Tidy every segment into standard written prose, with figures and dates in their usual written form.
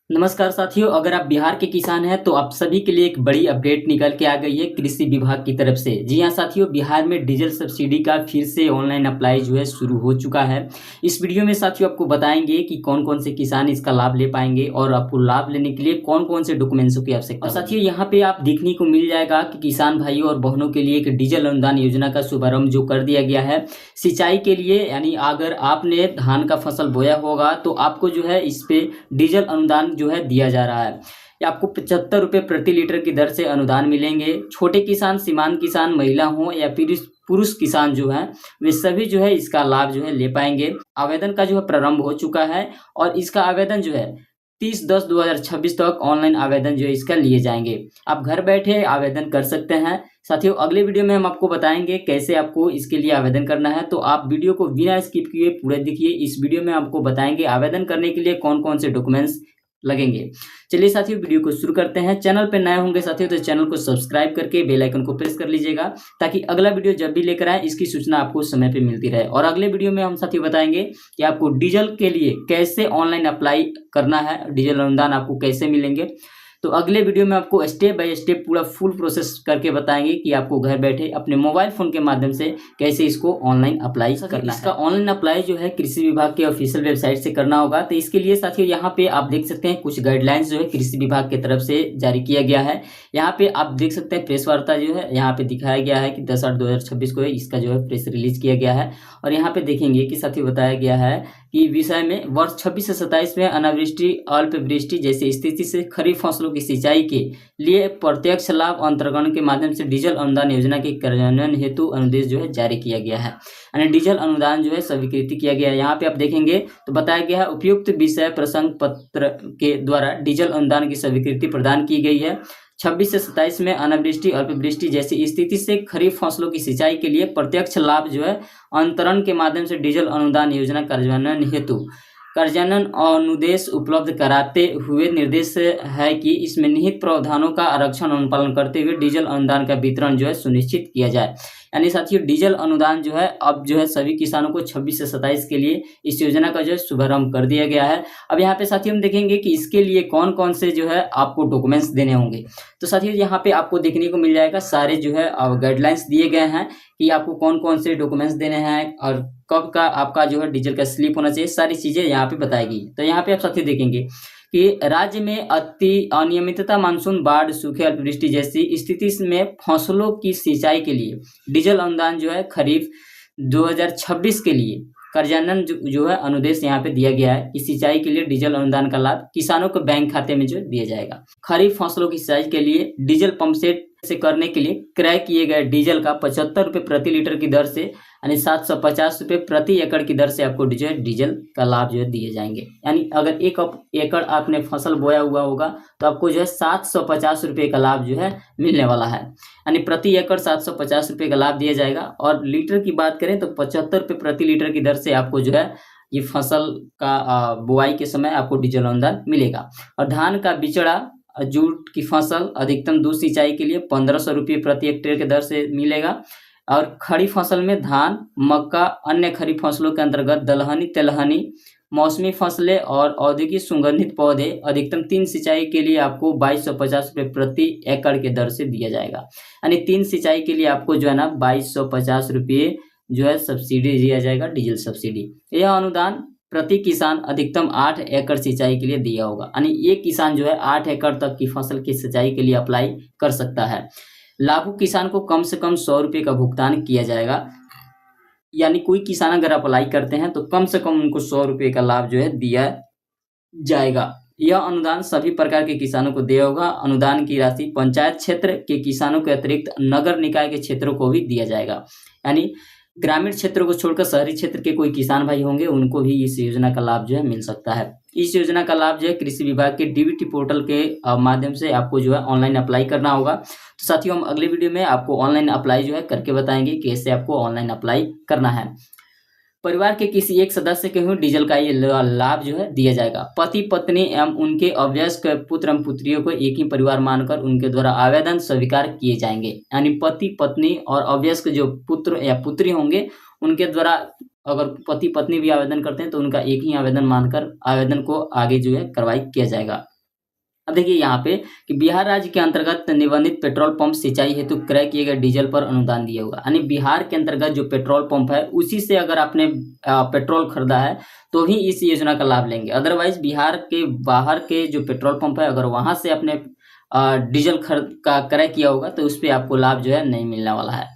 नमस्कार साथियों, अगर आप बिहार के किसान हैं तो आप सभी के लिए एक बड़ी अपडेट निकल के आ गई है कृषि विभाग की तरफ से। जी हाँ साथियों, बिहार में डीजल सब्सिडी का फिर से ऑनलाइन अप्लाई जो है शुरू हो चुका है। इस वीडियो में साथियों आपको बताएंगे कि कौन कौन से किसान इसका लाभ ले पाएंगे और आपको लाभ लेने के लिए कौन कौन से डॉक्यूमेंट्सों की आवश्यकता। और साथियों यहाँ पे आप देखने को मिल जाएगा कि किसान भाइयों और बहनों के लिए एक डीजल अनुदान योजना का शुभारंभ जो कर दिया गया है सिंचाई के लिए। यानी अगर आपने धान का फसल बोया होगा तो आपको जो है इस पे डीजल अनुदान जो है दिया जा रहा है। ये आपको 75 रुपये प्रति लीटर की दर से अनुदान मिलेंगे। छोटे किसान, सीमांत किसान, महिला हो या फिर पुरुष किसान जो है वे सभी जो है इसका लाभ जो है ले पाएंगे। आवेदन का जो है प्रारंभ हो चुका है और इसका आवेदन जो है 30/10/2026 तक ऑनलाइन आवेदन जो है इसका लिए जाएंगे। आप घर बैठे आवेदन कर सकते हैं। साथियों अगले वीडियो में हम आपको बताएंगे कैसे आपको इसके लिए आवेदन करना है, तो आप वीडियो को बिना स्किप किए पूरे देखिए। इस वीडियो में आपको बताएंगे आवेदन करने के लिए कौन कौन से डॉक्यूमेंट्स लगेंगे। चलिए साथियों वीडियो को शुरू करते हैं। चैनल पर नए होंगे साथियों तो चैनल को सब्सक्राइब करके बेल आइकन को प्रेस कर लीजिएगा ताकि अगला वीडियो जब भी लेकर आए इसकी सूचना आपको समय पे मिलती रहे। और अगले वीडियो में हम साथियों बताएंगे कि आपको डीजल के लिए कैसे ऑनलाइन अप्लाई करना है, डीजल अनुदान आपको कैसे मिलेंगे। तो अगले वीडियो में आपको स्टेप बाय स्टेप पूरा फुल प्रोसेस करके बताएंगे कि आपको घर बैठे अपने मोबाइल फोन के माध्यम से कैसे इसको ऑनलाइन अप्लाई करना है। इसका ऑनलाइन अप्लाई जो है कृषि विभाग के ऑफिशियल वेबसाइट से करना होगा। तो इसके लिए साथियों यहाँ पे आप देख सकते हैं कुछ गाइडलाइंस जो है कृषि विभाग की तरफ से जारी किया गया है। यहाँ पे आप देख सकते हैं प्रेस वार्ता जो है यहाँ पे दिखाया गया है कि 10/8/2026 को इसका जो है प्रेस रिलीज किया गया है। और यहाँ पे देखेंगे कि साथियों बताया गया है कि विषय में वर्ष 26 से 27 में अनावृष्टि, अल्पवृष्टि जैसी स्थिति से खरीफ फसलों की सिंचाई के लिए प्रत्यक्ष लाभ अंतर्गण के माध्यम से डीजल अनुदान योजना के कार्यान्वयन हेतु अनुदेश जो है जारी किया गया है। यानी डीजल अनुदान जो है स्वीकृति किया गया है। यहाँ पे आप देखेंगे तो बताया गया है उपयुक्त विषय प्रसंग पत्र के द्वारा डीजल अनुदान की स्वीकृति प्रदान की गई है। 26 से 27 में अनावृष्टि, अल्पवृष्टि जैसी स्थिति से खरीफ फसलों की सिंचाई के लिए प्रत्यक्ष लाभ जो है अंतरण के माध्यम से डीजल अनुदान योजना कार्यान्वयन हेतु कार्यान्वयन अनुदेश उपलब्ध कराते हुए निर्देश है कि इसमें निहित प्रावधानों का आरक्षण अनुपालन करते हुए डीजल अनुदान का वितरण जो है सुनिश्चित किया जाए। यानी साथियों डीजल अनुदान जो है अब जो है सभी किसानों को 26 से 27 के लिए इस योजना का जो है शुभारंभ कर दिया गया है। अब यहाँ पे साथियों हम देखेंगे कि इसके लिए कौन कौन से जो है आपको डॉक्यूमेंट्स देने होंगे। तो साथियों यहाँ पे आपको देखने को मिल जाएगा सारे जो है गाइडलाइंस दिए गए हैं कि आपको कौन कौन से डॉक्यूमेंट्स देने हैं और कब का आपका जो है डीजल का स्लिप होना चाहिए, सारी चीजें यहाँ पे बताएगी। तो यहाँ पे आप साथियों देखेंगे कि राज्य में अति अनियमितता, मानसून, बाढ़, सूखे, अल्पवृष्टि जैसी स्थिति में फसलों की सिंचाई के लिए डीजल अनुदान जो है खरीफ 2026 के लिए कार्यान्वयन जो है अनुदेश यहाँ पे दिया गया है कि सिंचाई के लिए डीजल अनुदान का लाभ किसानों को बैंक खाते में जो दिया जाएगा। खरीफ फसलों की सिंचाई के लिए डीजल पंप सेट से करने के लिए क्रय किए गए डीजल का 75 रुपये प्रति लीटर की दर से यानी 750 रुपये प्रति एकड़ की दर से आपको डीजल का लाभ जो है दिए जाएंगे। यानी अगर 1 एकड़ आपने फसल बोया हुआ होगा तो आपको जो है 750 रुपये का लाभ जो है मिलने वाला है। यानी प्रति एकड़ 750 रुपये का लाभ दिया जाएगा। और लीटर की बात करें तो 75 रुपये प्रति लीटर की दर से आपको जो है ये फसल का बुआई के समय आपको डीजल अनुदान मिलेगा। और धान का बिचड़ा, जूट की फसल, अधिकतम दूध सिंचाई के लिए 1500 रुपये प्रति हेक्टेयर के दर से मिलेगा। और खड़ी फसल में धान, मक्का, अन्य खरीफ फसलों के अंतर्गत दलहनी, तेलहनी, मौसमी फसलें और औद्योगिक सुगंधित पौधे अधिकतम 3 सिंचाई के लिए आपको 2250 रुपये प्रति एकड़ के दर से दिया जाएगा। यानी 3 सिंचाई के लिए आपको जो है ना 2250 रुपये जो है सब्सिडी दिया जाएगा, डीजल सब्सिडी। यह अनुदान प्रति किसान अधिकतम 8 एकड़ सिंचाई के लिए दिया होगा। यानी एक किसान जो है 8 एकड़ तक की फसल की सिंचाई के लिए अप्लाई कर सकता है। लाभुक किसान को कम से कम 100 रुपये का भुगतान किया जाएगा। यानी कोई किसान अगर अप्लाई करते हैं तो कम से कम उनको 100 रुपये का लाभ जो है दिया जाएगा। यह अनुदान सभी प्रकार के किसानों को दिया होगा। अनुदान की राशि पंचायत क्षेत्र के किसानों के अतिरिक्त नगर निकाय के क्षेत्रों को भी दिया जाएगा। यानी ग्रामीण क्षेत्रों को छोड़कर शहरी क्षेत्र के कोई किसान भाई होंगे उनको भी इस योजना का लाभ जो है मिल सकता है। इस योजना का लाभ जो है कृषि विभाग के डीबीटी पोर्टल के माध्यम से आपको जो है ऑनलाइन अप्लाई करना होगा। तो साथियों हम अगले वीडियो में आपको ऑनलाइन अप्लाई जो है करके बताएंगे कि कैसे आपको ऑनलाइन अप्लाई करना है। परिवार के किसी एक सदस्य के हुए डीजल का ये लाभ जो है दिया जाएगा। पति पत्नी एवं उनके अवयस्क पुत्र एवं पुत्रियों को एक ही परिवार मानकर उनके द्वारा आवेदन स्वीकार किए जाएंगे। यानी पति पत्नी और अवयस्क जो पुत्र या पुत्री होंगे उनके द्वारा अगर पति पत्नी भी आवेदन करते हैं तो उनका एक ही आवेदन मानकर आवेदन को आगे जो है कार्रवाई किया जाएगा। अब देखिए यहाँ पे कि बिहार राज्य के अंतर्गत निबंधित पेट्रोल पंप सिंचाई हेतु क्रय किए गए डीजल पर अनुदान दिया होगा। यानी बिहार के अंतर्गत जो पेट्रोल पंप है उसी से अगर आपने पेट्रोल खरीदा है तो ही इस योजना का लाभ लेंगे। अदरवाइज बिहार के बाहर के जो पेट्रोल पंप है अगर वहां से आपने डीजल खरीद का क्रय किया होगा तो उस पर आपको लाभ जो है नहीं मिलने वाला है।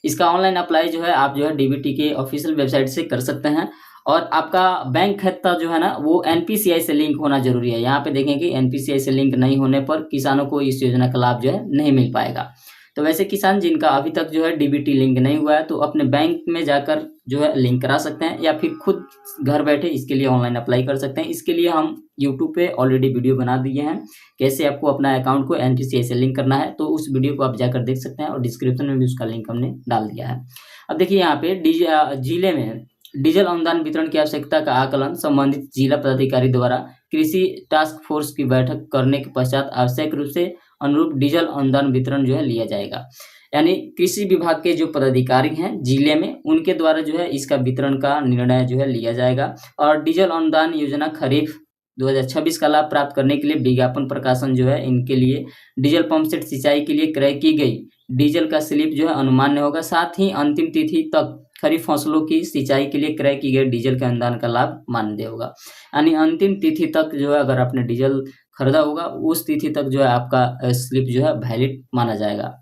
इसका ऑनलाइन अप्लाई जो है आप जो है डीबीटी के ऑफिशियल वेबसाइट से कर सकते हैं। और आपका बैंक खाता जो है ना वो एनपीसीआई से लिंक होना जरूरी है। यहाँ पे देखेंगे एनपीसीआई से लिंक नहीं होने पर किसानों को इस योजना का लाभ जो है नहीं मिल पाएगा। तो वैसे किसान जिनका अभी तक जो है डीबीटी लिंक नहीं हुआ है तो अपने बैंक में जाकर जो है लिंक करा सकते हैं या फिर खुद घर बैठे इसके लिए ऑनलाइन अप्लाई कर सकते हैं। इसके लिए हम यूट्यूब पे ऑलरेडी वीडियो बना दिए हैं कैसे आपको अपना अकाउंट को एनपीसीआई से लिंक करना है, तो उस वीडियो को आप जाकर देख सकते हैं और डिस्क्रिप्शन में भी उसका लिंक हमने डाल दिया है। अब देखिए यहाँ पे जिले में डीजल अनुदान वितरण की आवश्यकता का आकलन संबंधित जिला पदाधिकारी द्वारा कृषि टास्क फोर्स की बैठक करने के पश्चात आवश्यक रूप से अनुरूप डीजल अनुदान वितरण जो है लिया जाएगा। यानी कृषि विभाग के जो पदाधिकारी हैं जिले में उनके द्वारा जो है इसका वितरण का निर्णय जो है लिया जाएगा। और डीजल अनुदान योजना खरीफ 2026 का लाभ प्राप्त करने के लिए विज्ञापन प्रकाशन जो है इनके लिए डीजल पंप सेट सिंचाई के लिए क्रय की गई डीजल का स्लिप जो है अनुमान्य होगा। साथ ही अंतिम तिथि तक खरीफ फसलों की सिंचाई के लिए क्रय की गई डीजल के अनुदान का लाभ मान्य होगा। यानी अंतिम तिथि तक जो है अगर आपने डीजल खरीदा होगा उस तिथि तक जो है आपका स्लिप जो है वैलिड माना जाएगा।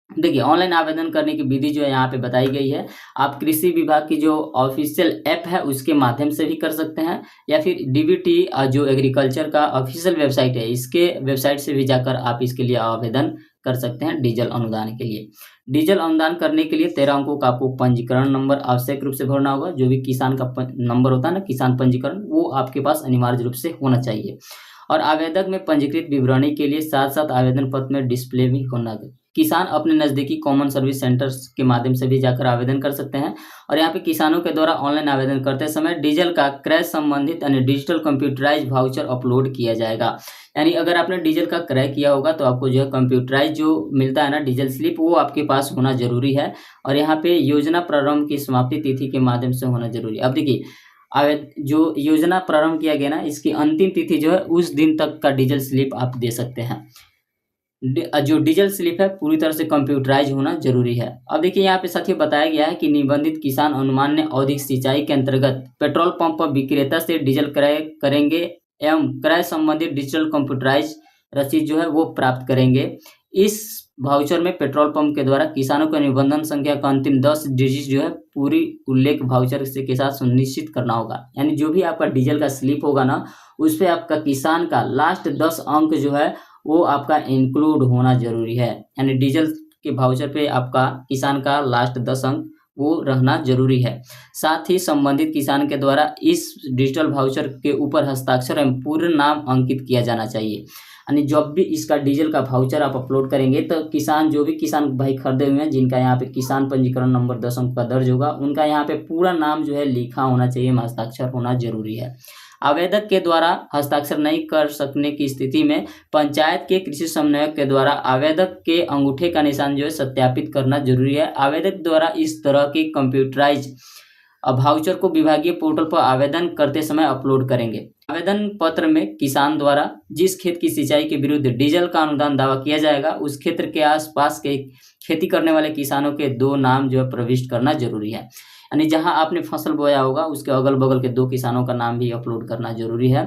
देखिए ऑनलाइन आवेदन करने की विधि जो है यहाँ पे बताई गई है। आप कृषि विभाग की जो ऑफिशियल ऐप है उसके माध्यम से भी कर सकते हैं या फिर डीबीटी जो एग्रीकल्चर का ऑफिशियल वेबसाइट है इसके वेबसाइट से भी जाकर आप इसके लिए आवेदन कर सकते हैं डीजल अनुदान के लिए। डीजल अनुदान करने के लिए 13 अंकों का आपको पंजीकरण नंबर आवश्यक रूप से भरना होगा। जो भी किसान का नंबर होता है ना किसान पंजीकरण वो आपके पास अनिवार्य रूप से होना चाहिए। और आवेदक में पंजीकृत विवरणी के लिए साथ साथ आवेदन पत्र में डिस्प्ले भी होना। किसान अपने नज़दीकी कॉमन सर्विस सेंटर्स के माध्यम से भी जाकर आवेदन कर सकते हैं। और यहाँ पे किसानों के द्वारा ऑनलाइन आवेदन करते समय डीजल का क्रय संबंधित यानी डिजिटल कंप्यूटराइज वाउचर अपलोड किया जाएगा। यानी अगर आपने डीजल का क्रय किया होगा तो आपको जो है कंप्यूटराइज जो मिलता है ना डीजल स्लिप वो आपके पास होना जरूरी है। और यहाँ पे योजना प्रारंभ की समाप्ति तिथि के माध्यम से होना जरूरी है। अब देखिए जो योजना प्रारंभ किया गया ना इसकी अंतिम तिथि जो है उस दिन तक का डीजल स्लिप आप दे सकते हैं। जो डीजल स्लिप है पूरी तरह से कंप्यूटराइज होना जरूरी है। अब देखिए यहाँ पे साथियों बताया गया है कि निबंधित किसान अनुमान्य अवधि सिंचाई के अंतर्गत पेट्रोल पंप पर विक्रेता से डीजल क्रय करेंगे एवं क्रय संबंधित डिजिटल कंप्यूटराइज रसीद जो है वो प्राप्त करेंगे। इस वाउचर में पेट्रोल पंप के द्वारा किसानों को निबंधन संख्या का अंतिम 10 डिजिट जो है पूरी उल्लेख वाउचर से के साथ सुनिश्चित करना होगा। यानी जो भी आपका डीजल का स्लिप होगा ना उस पर आपका किसान का लास्ट 10 अंक जो है वो आपका इंक्लूड होना जरूरी है। यानी डीजल के वाउचर पे आपका किसान का लास्ट 10 अंक वो रहना जरूरी है। साथ ही संबंधित किसान के द्वारा इस डिजिटल वाउचर के ऊपर हस्ताक्षर एवं पूर्ण नाम अंकित किया जाना चाहिए। यानी जब भी इसका डीजल का वाउचर आप अपलोड करेंगे तो किसान जो भी किसान भाई खरीदे हुए हैं जिनका यहाँ पे किसान पंजीकरण नंबर 10 अंक का दर्ज होगा उनका यहाँ पे पूरा नाम जो है लिखा होना चाहिए, हस्ताक्षर होना जरूरी है। आवेदक के द्वारा हस्ताक्षर नहीं कर सकने की स्थिति में पंचायत के कृषि समन्वयक के द्वारा आवेदक के अंगूठे का निशान जो है सत्यापित करना जरूरी है। आवेदक द्वारा इस तरह की कंप्यूटराइज वाउचर को विभागीय पोर्टल पर आवेदन करते समय अपलोड करेंगे। आवेदन पत्र में किसान द्वारा जिस खेत की सिंचाई के विरुद्ध डीजल का अनुदान दावा किया जाएगा उस क्षेत्र के आसपास के खेती करने वाले किसानों के 2 नाम जो है प्रविष्ट करना जरूरी है। यानी जहां आपने फसल बोया होगा उसके अगल बगल के 2 किसानों का नाम भी अपलोड करना जरूरी है।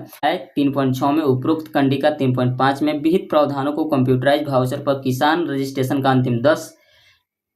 3.6 में उपरोक्त कंडिका 3.5 में विहित प्रावधानों को कंप्यूटराइज वाउचर पर किसान रजिस्ट्रेशन का अंतिम 10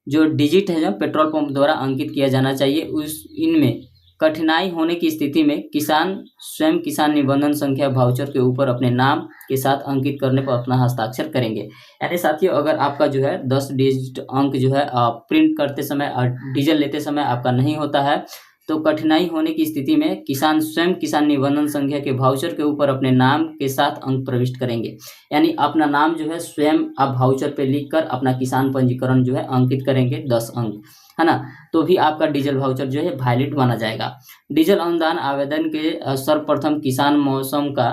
जो डिजिट है जो पेट्रोल पंप द्वारा अंकित किया जाना चाहिए। इनमें कठिनाई होने की स्थिति में किसान स्वयं किसान निबंधन संख्या वाउचर के ऊपर अपने नाम के साथ अंकित करने पर अपना हस्ताक्षर करेंगे। यानी साथियों अगर आपका जो है 10 डिजिट अंक जो है प्रिंट करते समय डीजल लेते समय आपका नहीं होता है तो कठिनाई होने की स्थिति में किसान स्वयं किसान निबंधन संख्या के वाउचर के ऊपर अपने नाम के साथ अंक प्रविष्ट करेंगे। यानी अपना नाम जो है स्वयं आप वाउचर पे लिखकर अपना किसान पंजीकरण जो है अंकित करेंगे 10 अंक, है ना, तो भी आपका डीजल वाउचर जो है वैलिड माना जाएगा। डीजल अनुदान आवेदन के सर्वप्रथम किसान मौसम का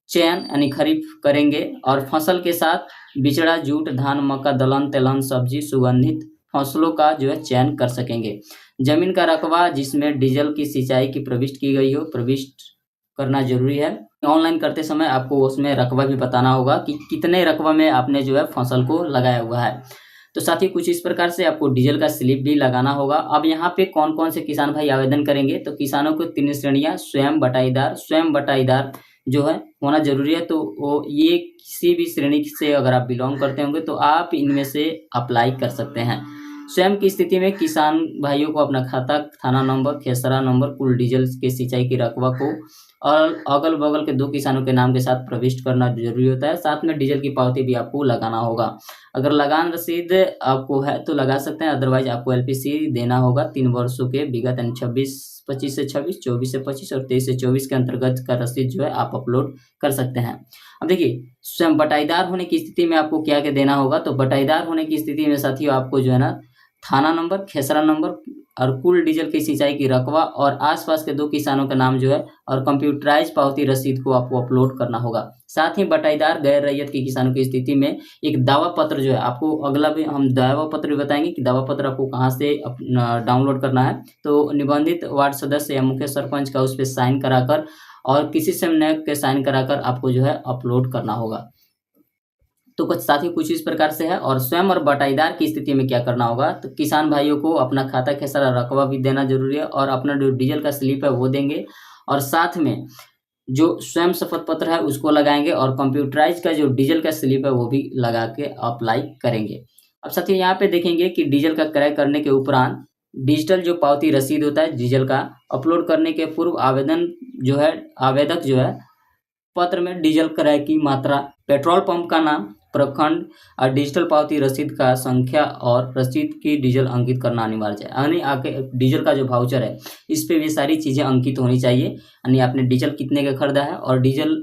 चयन यानी खरीफ करेंगे और फसल के साथ बिचड़ा जूट धान मक्का दलहन तेलहन सब्जी सुगंधित फसलों का जो है चयन कर सकेंगे। जमीन का रकबा जिसमें डीजल की सिंचाई की प्रविष्ट की गई हो प्रविष्ट करना जरूरी है। ऑनलाइन करते समय आपको उसमें रकबा भी बताना होगा कि कितने रकबा में आपने जो है फसल को लगाया हुआ है। तो साथ ही कुछ इस प्रकार से आपको डीजल का स्लिप भी लगाना होगा। अब यहाँ पे कौन कौन से किसान भाई आवेदन करेंगे, तो किसानों को 3 श्रेणियां स्वयं बटाईदार जो है होना जरूरी है। तो वो ये किसी भी श्रेणी से अगर आप बिलोंग करते होंगे तो आप इनमें से अप्लाई कर सकते हैं। स्वयं की स्थिति में किसान भाइयों को अपना खाता, थाना नंबर, खेसरा नंबर, कुल डीजल के सिंचाई की रकबा को और अगल बगल के 2 किसानों के नाम के साथ प्रविष्ट करना जरूरी होता है। साथ में डीजल की पावती भी आपको लगाना होगा। अगर लगान रसीद आपको है तो लगा सकते हैं, अदरवाइज आपको एलपीसी देना होगा 3 वर्षों के विगत, यानी 25 से 26, 24 से 25 और 23 से 24 के अंतर्गत का रसीद जो है आप अपलोड कर सकते हैं। अब देखिए, स्वयं बटाईदार होने की स्थिति में आपको क्या क्या देना होगा। तो बटाईदार होने की स्थिति में साथियों आपको जो है ना थाना नंबर, खेसरा नंबर और कुल डीजल की सिंचाई की रकबा और आसपास के 2 किसानों का नाम जो है और कंप्यूटराइज पावती रसीद को आपको अपलोड करना होगा। साथ ही बटाईदार गैर रैयत के किसानों की स्थिति में एक दावा पत्र जो है आपको, अगला भी हम दावा पत्र भी बताएंगे कि दावा पत्र आपको कहाँ से डाउनलोड करना है। तो निबंधित वार्ड सदस्य या मुख्य सरपंच का उस पर साइन कराकर और किसी समन्वयक के साइन कराकर आपको जो है अपलोड करना होगा। तो कुछ साथी कुछ इस प्रकार से है। और स्वयं और बटाईदार की स्थिति में क्या करना होगा, तो किसान भाइयों को अपना खाता के सारा रकबा भी देना जरूरी है और अपना जो डीजल का स्लिप है वो देंगे और साथ में जो स्वयं शपथ पत्र है उसको लगाएंगे और कंप्यूटराइज का जो डीजल का स्लिप है वो भी लगा के अप्लाई करेंगे। अब साथियों यहाँ पे देखेंगे कि डीजल का क्रय करने के उपरांत डिजिटल जो पावती रसीद होता है डीजल का, अपलोड करने के पूर्व आवेदक जो है पत्र में डीजल क्रय की मात्रा, पेट्रोल पंप का नाम, प्रखंड और डिजिटल पावती रसीद का संख्या और रसीद की डीजल अंकित करना अनिवार्य है। यानी आके डीजल का जो वाउचर है इस पे भी सारी चीजें अंकित होनी चाहिए। यानी आपने डीजल कितने का खरीदा है और डीजल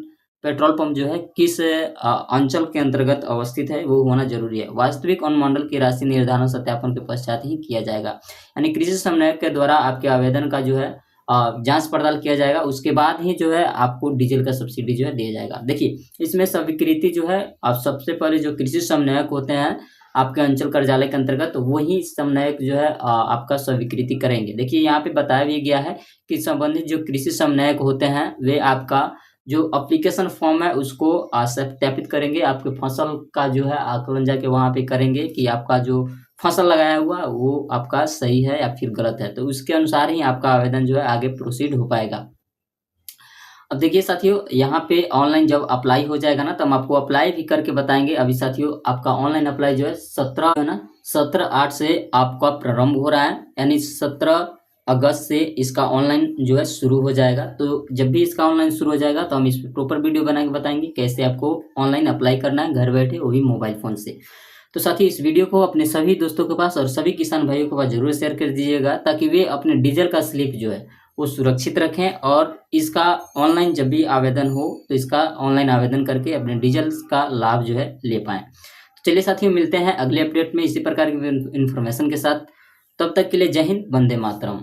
पेट्रोल पंप जो है किस अंचल के अंतर्गत अवस्थित है वो होना जरूरी है। वास्तविक अनुमंडल की राशि निर्धारण सत्यापन के पश्चात ही किया जाएगा। यानी कृषि समन्वयक के द्वारा आपके आवेदन का जो है जांच पड़ताल किया जाएगा, उसके बाद ही जो है आपको डीजल का सब्सिडी जो है दिया जाएगा। देखिए, इसमें स्वीकृति जो है आप सबसे पहले जो कृषि समन्वयक होते हैं आपके अंचल कार्यालय के अंतर्गत, तो वही समन्वयक जो है आपका स्वीकृति करेंगे। देखिए, यहाँ पे बताया भी गया है कि संबंधित जो कृषि समन्वयक होते हैं वे आपका जो एप्लीकेशन फॉर्म है उसको सत्यापित करेंगे, आपके फसल का जो है आकलन जाके वहाँ पे करेंगे कि आपका जो फसल लगाया हुआ वो आपका सही है या फिर गलत है। तो उसके अनुसार ही आपका आवेदन जो है आगे प्रोसीड हो पाएगा। अब देखिए साथियों, यहाँ पे ऑनलाइन जब अप्लाई हो जाएगा ना तो हम आपको अप्लाई भी करके बताएंगे। अभी साथियों आपका ऑनलाइन अप्लाई जो है 17/8 से आपका प्रारंभ हो रहा है, यानी 17 अगस्त से इसका ऑनलाइन जो है शुरू हो जाएगा। तो जब भी इसका ऑनलाइन शुरू हो जाएगा तो हम इस पर प्रॉपर वीडियो बना के बताएंगे कैसे आपको ऑनलाइन अप्लाई करना है घर बैठे, वो भी मोबाइल फ़ोन से। तो साथ ही इस वीडियो को अपने सभी दोस्तों के पास और सभी किसान भाइयों के पास जरूर शेयर कर दीजिएगा ताकि वे अपने डीजल का स्लिप जो है वो सुरक्षित रखें और इसका ऑनलाइन जब भी आवेदन हो तो इसका ऑनलाइन आवेदन करके अपने डीजल का लाभ जो है ले पाएँ। तो चलिए साथियों, मिलते हैं अगले अपडेट में इसी प्रकार की इन्फॉर्मेशन के साथ। तब तक के लिए जय हिंद, वंदे मातरम।